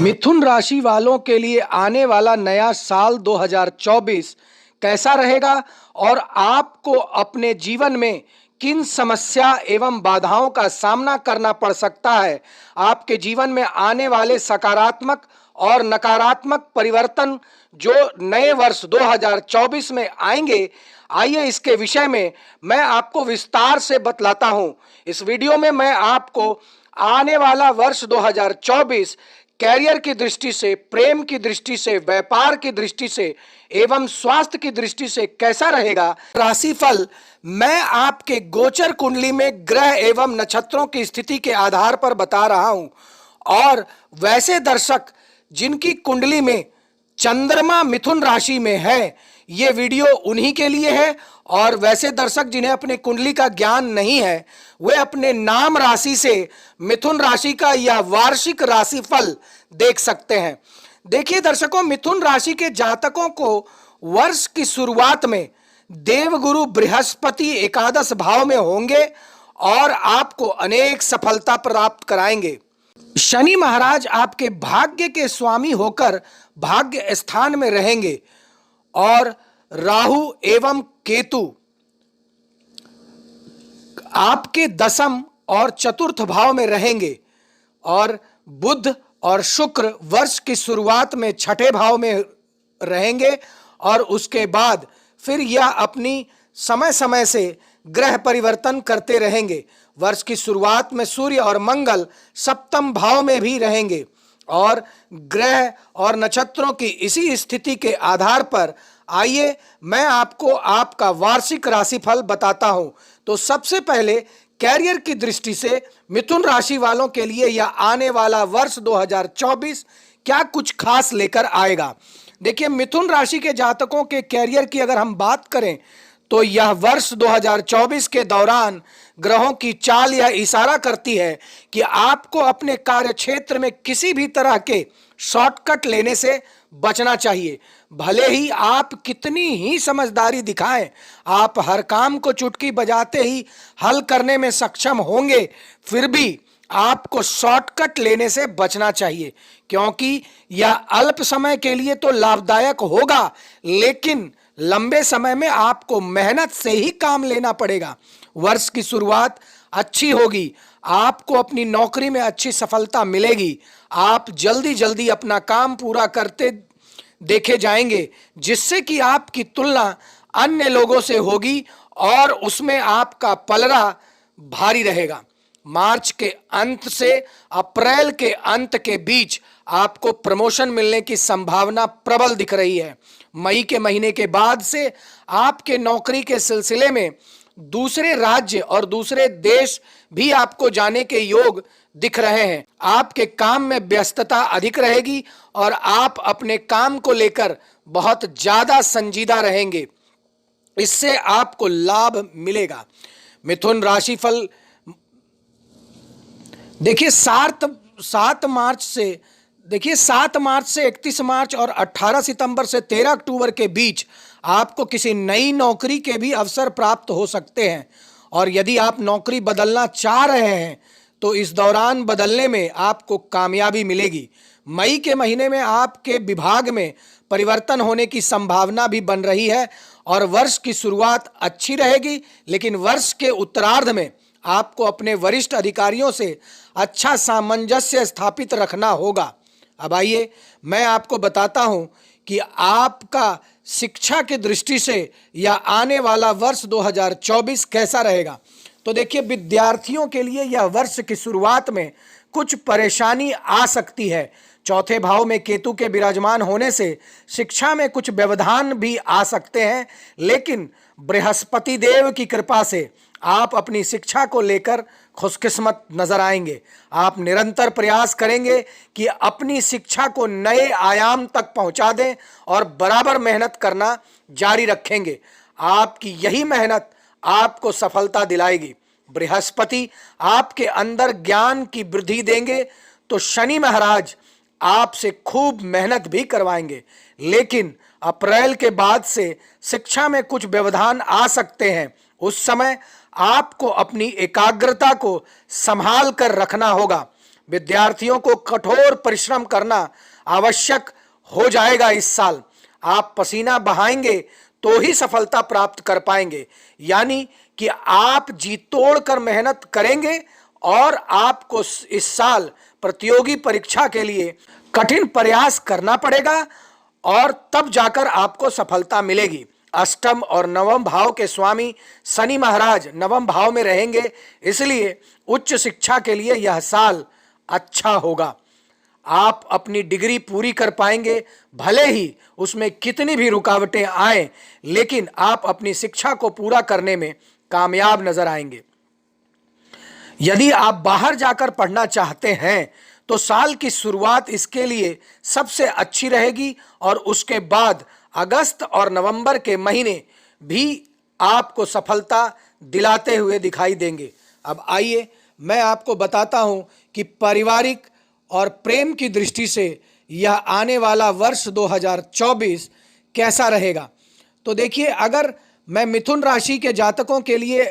मिथुन राशि वालों के लिए आने वाला नया साल 2024 कैसा रहेगा और आपको अपने जीवन में किन समस्या एवं बाधाओं का सामना करना पड़ सकता है। आपके जीवन में आने वाले सकारात्मक और नकारात्मक परिवर्तन जो नए वर्ष 2024 में आएंगे, आइए इसके विषय में मैं आपको विस्तार से बतलाता हूं। इस वीडियो में मैं आपको आने वाला वर्ष 2024 कैरियर की दृष्टि से, प्रेम की दृष्टि से, व्यापार की दृष्टि से एवं स्वास्थ्य की दृष्टि से कैसा रहेगा, राशिफल मैं आपके गोचर कुंडली में ग्रह एवं नक्षत्रों की स्थिति के आधार पर बता रहा हूं। और वैसे दर्शक जिनकी कुंडली में चंद्रमा मिथुन राशि में है, ये वीडियो उन्हीं के लिए है। और वैसे दर्शक जिन्हें अपने कुंडली का ज्ञान नहीं है, वे अपने नाम राशि से मिथुन राशि का यह वार्षिक राशिफल देख सकते हैं। देखिए दर्शकों, मिथुन राशि के जातकों को वर्ष की शुरुआत में देवगुरु बृहस्पति एकादश भाव में होंगे और आपको अनेक सफलता प्राप्त कराएंगे। शनि महाराज आपके भाग्य के स्वामी होकर भाग्य स्थान में रहेंगे और राहु एवं केतु आपके दशम और चतुर्थ भाव में रहेंगे और बुध और शुक्र वर्ष की शुरुआत में छठे भाव में रहेंगे और उसके बाद फिर यह अपनी समय समय से ग्रह परिवर्तन करते रहेंगे। वर्ष की शुरुआत में सूर्य और मंगल सप्तम भाव में भी रहेंगे और ग्रह और नक्षत्रों की इसी स्थिति के आधार पर आइए मैं आपको आपका वार्षिक राशिफल बताता हूं। तो सबसे पहले कैरियर की दृष्टि से मिथुन राशि वालों के लिए यह आने वाला वर्ष 2024 क्या कुछ खास लेकर आएगा। देखिए, मिथुन राशि के जातकों के कैरियर की अगर हम बात करें तो यह वर्ष 2024 के दौरान ग्रहों की चाल यह इशारा करती है कि आपको अपने कार्य क्षेत्र में किसी भी तरह के शॉर्टकट लेने से बचना चाहिए। भले ही आप कितनी ही समझदारी दिखाएं, आप हर काम को चुटकी बजाते ही हल करने में सक्षम होंगे, फिर भी आपको शॉर्टकट लेने से बचना चाहिए, क्योंकि यह अल्प समय के लिए तो लाभदायक होगा, लेकिन लंबे समय में आपको मेहनत से ही काम लेना पड़ेगा। वर्ष की शुरुआत अच्छी होगी, आपको अपनी नौकरी में अच्छी सफलता मिलेगी, आप जल्दी जल्दी अपना काम पूरा करते देखे जाएंगे, जिससे कि आपकी तुलना अन्य लोगों से होगी और उसमें आपका पलड़ा भारी रहेगा। मार्च के अंत से अप्रैल के अंत के बीच आपको प्रमोशन मिलने की संभावना प्रबल दिख रही है। मई के महीने के बाद से आपके नौकरी के सिलसिले में दूसरे राज्य और दूसरे देश भी आपको जाने के योग दिख रहे हैं। आपके काम में व्यस्तता अधिक रहेगी और आप अपने काम को लेकर बहुत ज्यादा संजीदा रहेंगे, इससे आपको लाभ मिलेगा। मिथुन राशिफल देखिए 7 मार्च से 31 मार्च और 18 सितंबर से 13 अक्टूबर के बीच आपको किसी नई नौकरी के भी अवसर प्राप्त हो सकते हैं। और यदि आप नौकरी बदलना चाह रहे हैं तो इस दौरान बदलने में आपको कामयाबी मिलेगी। मई के महीने में आपके विभाग में परिवर्तन होने की संभावना भी बन रही है और वर्ष की शुरुआत अच्छी रहेगी, लेकिन वर्ष के उत्तरार्ध में आपको अपने वरिष्ठ अधिकारियों से अच्छा सामंजस्य स्थापित रखना होगा। अब आइए मैं आपको बताता हूं कि आपका शिक्षा की दृष्टि से यह आने वाला वर्ष 2024 कैसा रहेगा। तो देखिए, विद्यार्थियों के लिए यह वर्ष की शुरुआत में कुछ परेशानी आ सकती है। चौथे भाव में केतु के विराजमान होने से शिक्षा में कुछ व्यवधान भी आ सकते हैं, लेकिन बृहस्पति देव की कृपा से आप अपनी शिक्षा को लेकर खुशकिस्मत नजर आएंगे। आप निरंतर प्रयास करेंगे कि अपनी शिक्षा को नए आयाम तक पहुंचा दें और बराबर मेहनत करना जारी रखेंगे। आपकी यही मेहनत आपको सफलता दिलाएगी। बृहस्पति आपके अंदर ज्ञान की वृद्धि देंगे तो शनि महाराज आपसे खूब मेहनत भी करवाएंगे, लेकिन अप्रैल के बाद से शिक्षा में कुछ व्यवधान आ सकते हैं। उस समय आपको अपनी एकाग्रता को संभाल कर रखना होगा। विद्यार्थियों को कठोर परिश्रम करना आवश्यक हो जाएगा। इस साल आप पसीना बहाएंगे तो ही सफलता प्राप्त कर पाएंगे, यानी कि आप जी तोड़ कर मेहनत करेंगे और आपको इस साल प्रतियोगी परीक्षा के लिए कठिन प्रयास करना पड़ेगा और तब जाकर आपको सफलता मिलेगी। अष्टम और नवम भाव के स्वामी शनि महाराज नवम भाव में रहेंगे, इसलिए उच्च शिक्षा के लिए यह साल अच्छा होगा। आप अपनी डिग्री पूरी कर पाएंगे, भले ही उसमें कितनी भी रुकावटें आए, लेकिन आप अपनी शिक्षा को पूरा करने में कामयाब नजर आएंगे। यदि आप बाहर जाकर पढ़ना चाहते हैं तो साल की शुरुआत इसके लिए सबसे अच्छी रहेगी और उसके बाद अगस्त और नवंबर के महीने भी आपको सफलता दिलाते हुए दिखाई देंगे। अब आइए मैं आपको बताता हूं कि पारिवारिक और प्रेम की दृष्टि से यह आने वाला वर्ष 2024 कैसा रहेगा। तो देखिए, अगर मैं मिथुन राशि के जातकों के लिए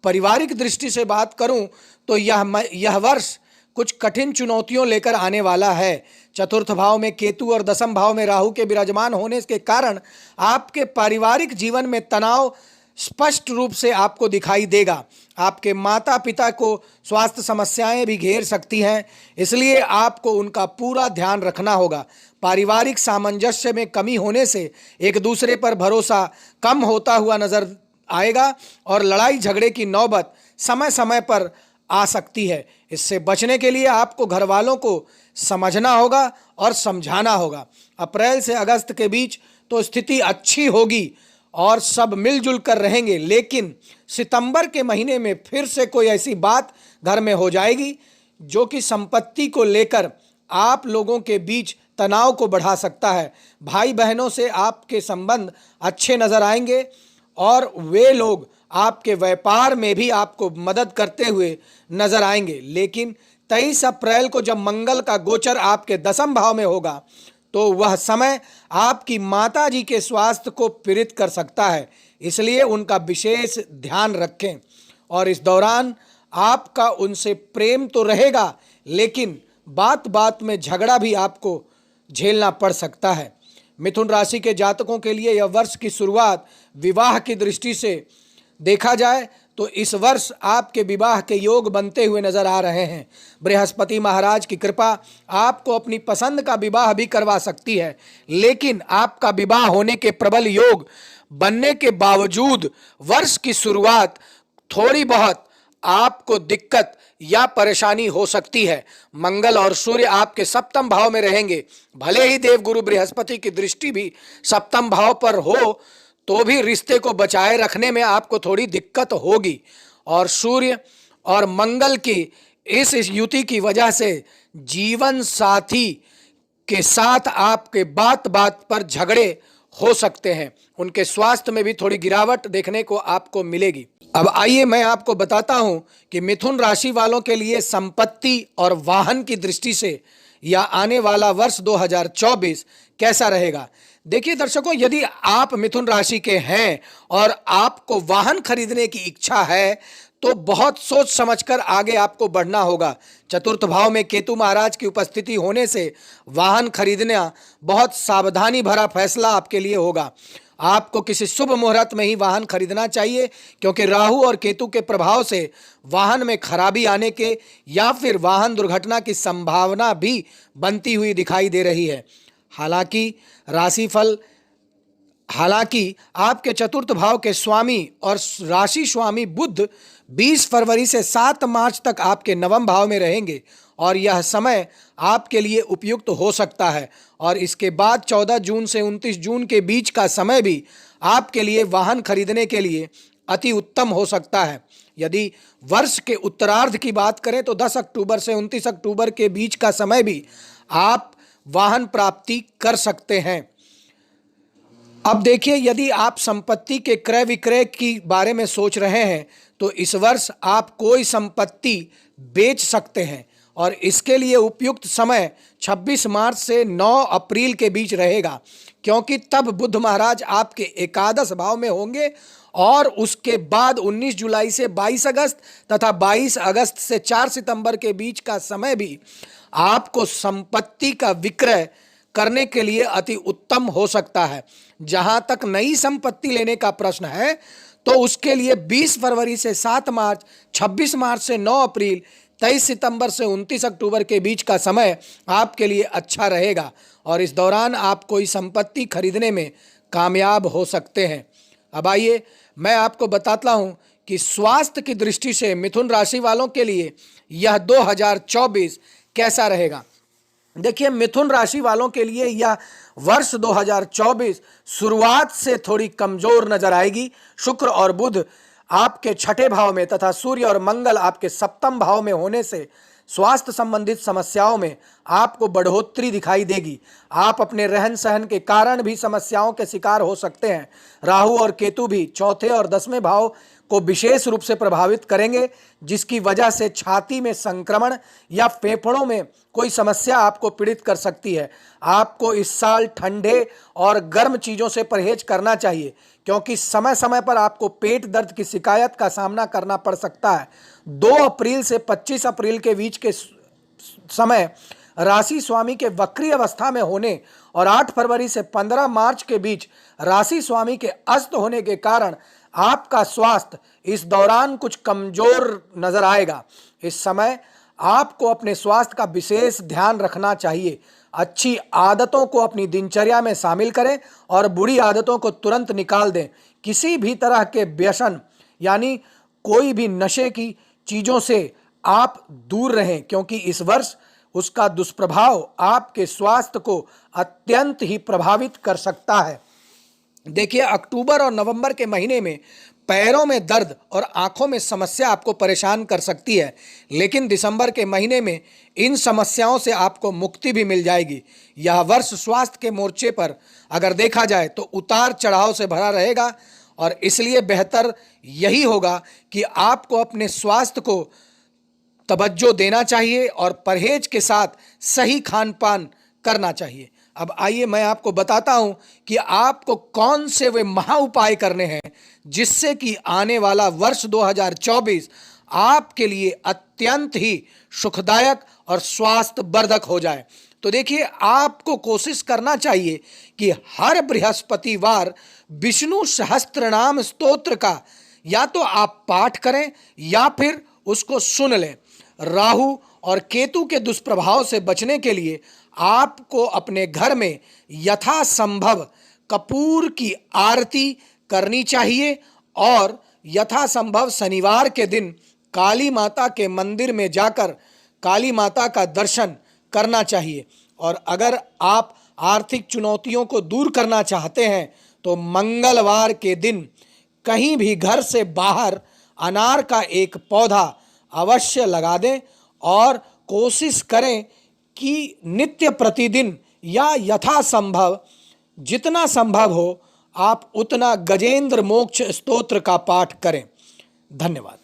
पारिवारिक दृष्टि से बात करूं तो यह वर्ष कुछ कठिन चुनौतियों लेकर आने वाला है। चतुर्थ भाव में केतु और दसम भाव में राहु के विराजमान होने के कारण आपके पारिवारिक जीवन में तनाव स्पष्ट रूप से आपको दिखाई देगा। आपके माता पिता को स्वास्थ्य समस्याएं भी घेर सकती हैं, इसलिए आपको उनका पूरा ध्यान रखना होगा। पारिवारिक सामंजस्य में कमी होने से एक दूसरे पर भरोसा कम होता हुआ नजर आएगा और लड़ाई झगड़े की नौबत समय समय पर आ सकती है। इससे बचने के लिए आपको घर वालों को समझना होगा और समझाना होगा। अप्रैल से अगस्त के बीच तो स्थिति अच्छी होगी और सब मिलजुल कर रहेंगे, लेकिन सितंबर के महीने में फिर से कोई ऐसी बात घर में हो जाएगी जो कि संपत्ति को लेकर आप लोगों के बीच तनाव को बढ़ा सकता है। भाई बहनों से आपके संबंध अच्छे नजर आएंगे और वे लोग आपके व्यापार में भी आपको मदद करते हुए नजर आएंगे। लेकिन 23 अप्रैल को जब मंगल का गोचर आपके दसम भाव में होगा तो वह समय आपकी माता जी के स्वास्थ्य को पीड़ित कर सकता है, इसलिए उनका विशेष ध्यान रखें। और इस दौरान आपका उनसे प्रेम तो रहेगा, लेकिन बात बात में झगड़ा भी आपको झेलना पड़ सकता है। मिथुन राशि के जातकों के लिए यह वर्ष की शुरुआत विवाह की दृष्टि से देखा जाए तो इस वर्ष आपके विवाह के योग बनते हुए नजर आ रहे हैं। बृहस्पति महाराज की कृपा आपको अपनी पसंद का विवाह भी करवा सकती है, लेकिन आपका विवाह होने के प्रबल योग बनने के बावजूद वर्ष की शुरुआत थोड़ी बहुत आपको दिक्कत या परेशानी हो सकती है। मंगल और सूर्य आपके सप्तम भाव में रहेंगे, भले ही देवगुरु बृहस्पति की दृष्टि भी सप्तम भाव पर हो तो भी रिश्ते को बचाए रखने में आपको थोड़ी दिक्कत होगी। और सूर्य और मंगल की इस युति की वजह से जीवन साथी के साथ आपके बात बात पर झगड़े हो सकते हैं। उनके स्वास्थ्य में भी थोड़ी गिरावट देखने को आपको मिलेगी। अब आइए मैं आपको बताता हूं कि मिथुन राशि वालों के लिए संपत्ति और वाहन की दृष्टि से यह आने वाला वर्ष 2024 कैसा रहेगा। देखिए दर्शकों, यदि आप मिथुन राशि के हैं और आपको वाहन खरीदने की इच्छा है तो बहुत सोच समझकर आगे आपको बढ़ना होगा। चतुर्थ भाव में केतु महाराज की उपस्थिति होने से वाहन खरीदना बहुत सावधानी भरा फैसला आपके लिए होगा। आपको किसी शुभ मुहूर्त में ही वाहन खरीदना चाहिए, क्योंकि राहु और केतु के प्रभाव से वाहन में खराबी आने के या फिर वाहन दुर्घटना की संभावना भी बनती हुई दिखाई दे रही है। हालांकि आपके चतुर्थ भाव के स्वामी और राशि स्वामी बुध 20 फरवरी से 7 मार्च तक आपके नवम भाव में रहेंगे और यह समय आपके लिए उपयुक्त हो सकता है। और इसके बाद 14 जून से 29 जून के बीच का समय भी आपके लिए वाहन खरीदने के लिए अति उत्तम हो सकता है। यदि वर्ष के उत्तरार्ध की बात करें तो 10 अक्टूबर से 29 अक्टूबर के बीच का समय भी आप वाहन प्राप्ति कर सकते हैं। अब देखिए, यदि आप संपत्ति के क्रय विक्रय की बारे में सोच रहे हैं तो इस वर्ष आप कोई संपत्ति बेच सकते हैं और इसके लिए उपयुक्त समय 26 मार्च से 9 अप्रैल के बीच रहेगा, क्योंकि तब बुध महाराज आपके एकादश भाव में होंगे और उसके बाद 19 जुलाई से 22 अगस्त तथा 22 अगस्त से 4 सितंबर के बीच का समय भी आपको संपत्ति का विक्रय करने के लिए अति उत्तम हो सकता है। जहां तक नई संपत्ति लेने का प्रश्न है तो उसके लिए 20 फरवरी से 7 मार्च, 26 मार्च से 9 अप्रैल, 23 सितंबर से 29 अक्टूबर के बीच का समय आपके लिए अच्छा रहेगा और इस दौरान आप कोई संपत्ति खरीदने में कामयाब हो सकते हैं। अब आइए मैं आपको बताता हूं कि स्वास्थ्य की दृष्टि से मिथुन राशि वालों के लिए यह 2024 कैसा रहेगा। देखिए, मिथुन राशि वालों के लिए यह वर्ष 2024 शुरुआत से थोड़ी कमजोर नजर आएगी। शुक्र और बुध आपके छठे भाव में तथा सूर्य और मंगल आपके सप्तम भाव में होने से स्वास्थ्य संबंधित समस्याओं में आपको बढ़ोतरी दिखाई देगी। आप अपने रहन सहन के कारण भी समस्याओं के शिकार हो सकते हैं। राहु और केतु भी चौथे और 10वें भाव को विशेष रूप से प्रभावित करेंगे, जिसकी वजह से छाती में संक्रमण या फेफड़ों में कोई समस्या आपको पीड़ित कर सकती है। आपको इस साल ठंडे और गर्म चीज़ों से परहेज करना चाहिए, क्योंकि समय समय पर आपको पेट दर्द की शिकायत का सामना करना पड़ सकता है। 2 अप्रैल से 25 अप्रैल के बीच के समय राशि स्वामी के वक्री अवस्था में होने और 8 फरवरी से 15 मार्च के बीच राशि स्वामी के अस्त होने के कारण आपका स्वास्थ्य इस दौरान कुछ कमजोर नजर आएगा। इस समय आपको अपने स्वास्थ्य का विशेष ध्यान रखना चाहिए। अच्छी आदतों को अपनी दिनचर्या में शामिल करें और बुरी आदतों को तुरंत निकाल दें। किसी भी तरह के व्यसन यानी कोई भी नशे की चीज़ों से आप दूर रहें, क्योंकि इस वर्ष उसका दुष्प्रभाव आपके स्वास्थ्य को अत्यंत ही प्रभावित कर सकता है। देखिए, अक्टूबर और नवंबर के महीने में पैरों में दर्द और आंखों में समस्या आपको परेशान कर सकती है, लेकिन दिसंबर के महीने में इन समस्याओं से आपको मुक्ति भी मिल जाएगी। यह वर्ष स्वास्थ्य के मोर्चे पर अगर देखा जाए तो उतार चढ़ाव से भरा रहेगा और इसलिए बेहतर यही होगा कि आपको अपने स्वास्थ्य को तवज्जो देना चाहिए और परहेज के साथ सही खान पान करना चाहिए। अब आइए मैं आपको बताता हूं कि आपको कौन से वे महा उपाय करने हैं जिससे कि आने वाला वर्ष 2024 आपके लिए अत्यंत ही सुखदायक और स्वास्थ्यवर्धक हो जाए। तो देखिए, आपको कोशिश करना चाहिए कि हर बृहस्पतिवार विष्णु सहस्त्रनाम स्तोत्र का या तो आप पाठ करें या फिर उसको सुन लें। राहु और केतु के दुष्प्रभाव से बचने के लिए आपको अपने घर में यथासंभव कपूर की आरती करनी चाहिए और यथासंभव शनिवार के दिन काली माता के मंदिर में जाकर काली माता का दर्शन करना चाहिए। और अगर आप आर्थिक चुनौतियों को दूर करना चाहते हैं तो मंगलवार के दिन कहीं भी घर से बाहर अनार का एक पौधा अवश्य लगा दें और कोशिश करें कि नित्य प्रतिदिन या यथासंभव जितना संभव हो आप उतना गजेंद्र मोक्ष स्तोत्र का पाठ करें। धन्यवाद।